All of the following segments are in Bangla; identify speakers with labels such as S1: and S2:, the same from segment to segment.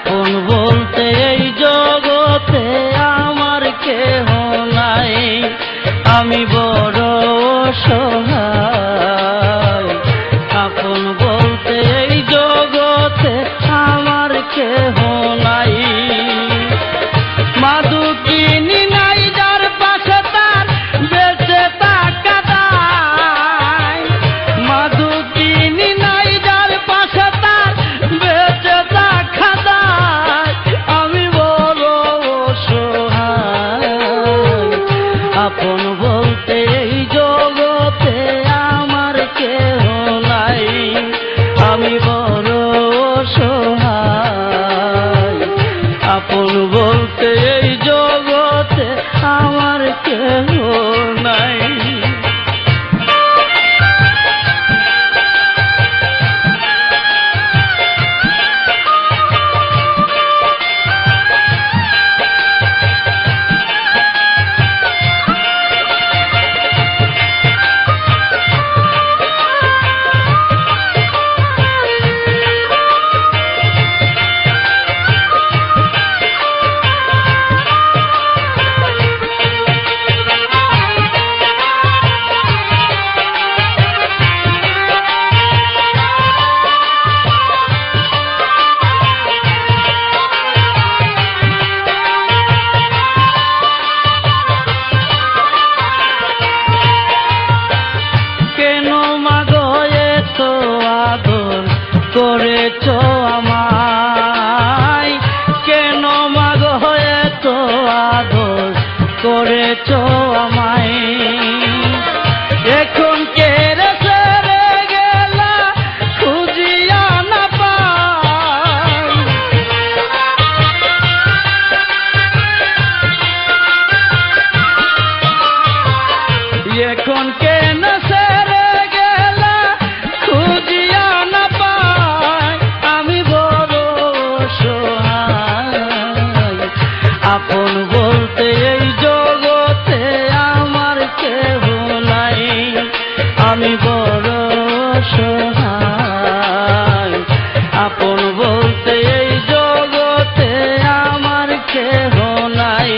S1: আপন বলতে এই জগতে আমার কেহ নাই, আমি বড় অসহায়। আপন বলতে এই জগতে আমার কেহ নাই। মাদু কিনি নাই যার পাশে তার বেঁচে থাকা দায়। মাদু কিনি নাই যার পাশে তার বেঁচে থাকা দায়। আমি বড় অসহায়। আপন বলতে এই জগতে আমার কেহ নাই, আমি বড় অসহায়। আপন বলতে এই জগতে আমার কেহ নাই। করেছ আমায়, কেন মাগো এত আদর করেছ আমায়। এখন কেড়ে ছেড়ে গেলা খুঁজিয়া না পাই। এখন কেন ছেড়ে গেলা খুঁজিয়া না পাই। আমি বড় অসহায়। আপন বলতে এই জগতে আমার কেহ নাই, আমি বড় অসহায়। আপন বলতে এই জগতে আমার কেহ নাই।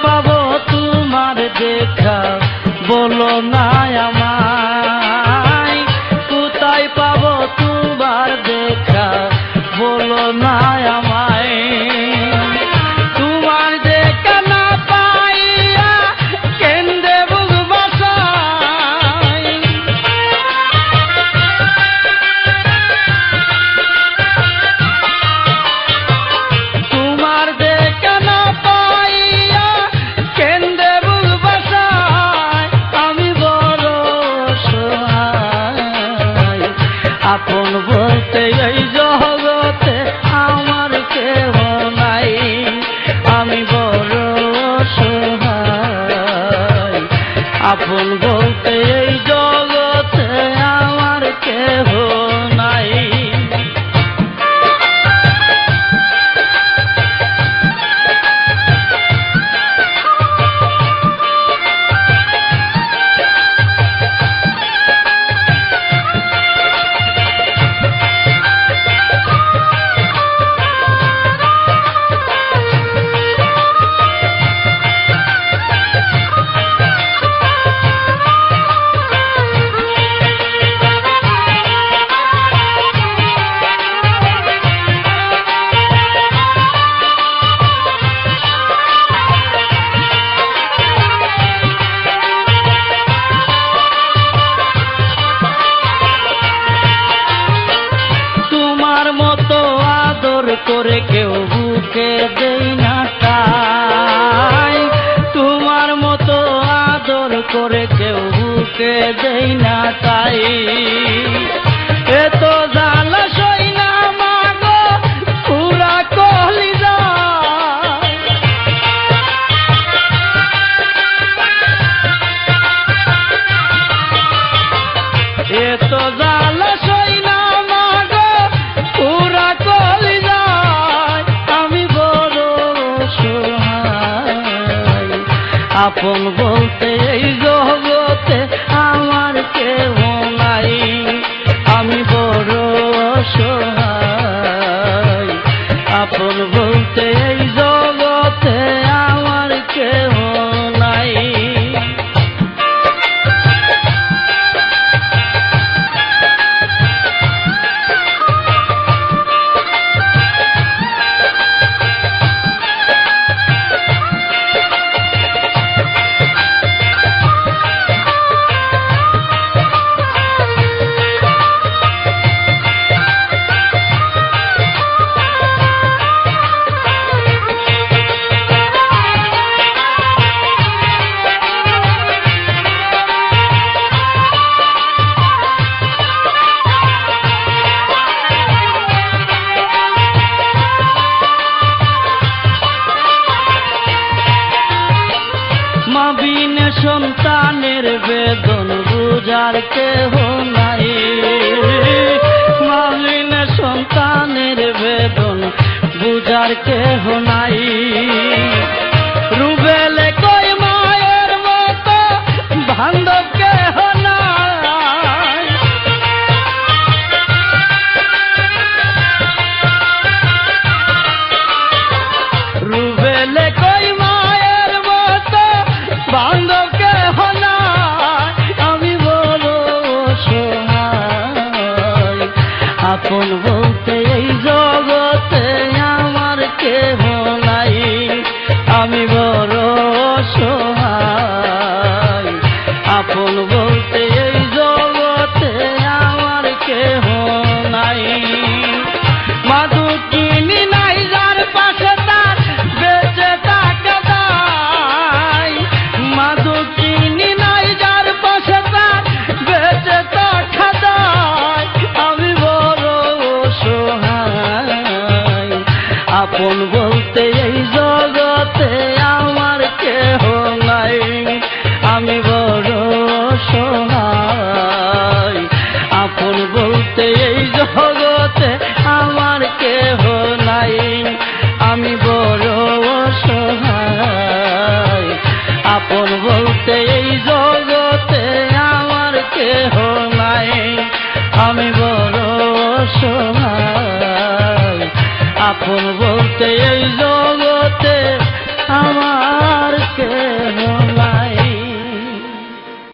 S1: পাবো তোমার দেখা বলো না আমায়। কোথায় পাবো তোমার দেখা বলো না আমায়। তোমার দেখা না পাইয়া কেন্দে বুক বাসায়। তোমার দেখা না পাইয়া কেন্দে বুক বাসায়। আমি বড় অসহায়। আপন বলতে এই জগতে আমার কেহ নাই, আমি বড় অসহায়। আপন বলতে এই জগতে আমার কেহ নাই। করে কেউ বুকে দেই না তাই, তোমার মতো আদর করে কেউ বুকে দেই না তাই। এত জ্বালা সই না মাগো পুরা কলিজা, এত জ্বালা সই না মাগো পুরা কলিজা, আমি বড় অসহায়। আপন বলতে এই জগতে আমার কেউ নাই, আমি বড় অসহায়। আপন বলতে এই জগতে আমার কেউ নাই। মা বিনে সন্তানের বেদন বুঝার কেহ নাই, মা বিনে সন্তানের বেদন বুঝার কেহ নাই। রুবেলে কই মায়ের মতো বান্ধব কেহ নাই, রুবেলে কই মায়ের মতো বান্ধব কেহ নাই, আমি বড় অসহায়। আপন বলতে এই জগতে আমার কেহ নাই, আমি বড় অসহায়। আপন বলতে এই জগতে আমার কেহ নাই। মাদু কিনি নাই যার পাশে তার বেঁচে থাকা দায়, মাদু কিনি নাই যার পাশে তার বেঁচে থাকা দায়, আমি বড় অসহায়। আপন বলতে এই জগতে আমার কেহ নাই, আমি বড় অসহায়। আপন বলতে এই জগতে আমার কেহ নাই, আমি বড় অসহায়। আপন বলতে এই জগতে আমার কেহ নাই, আমি বড় অসহায়। আপন বলতে এই জগতে আমার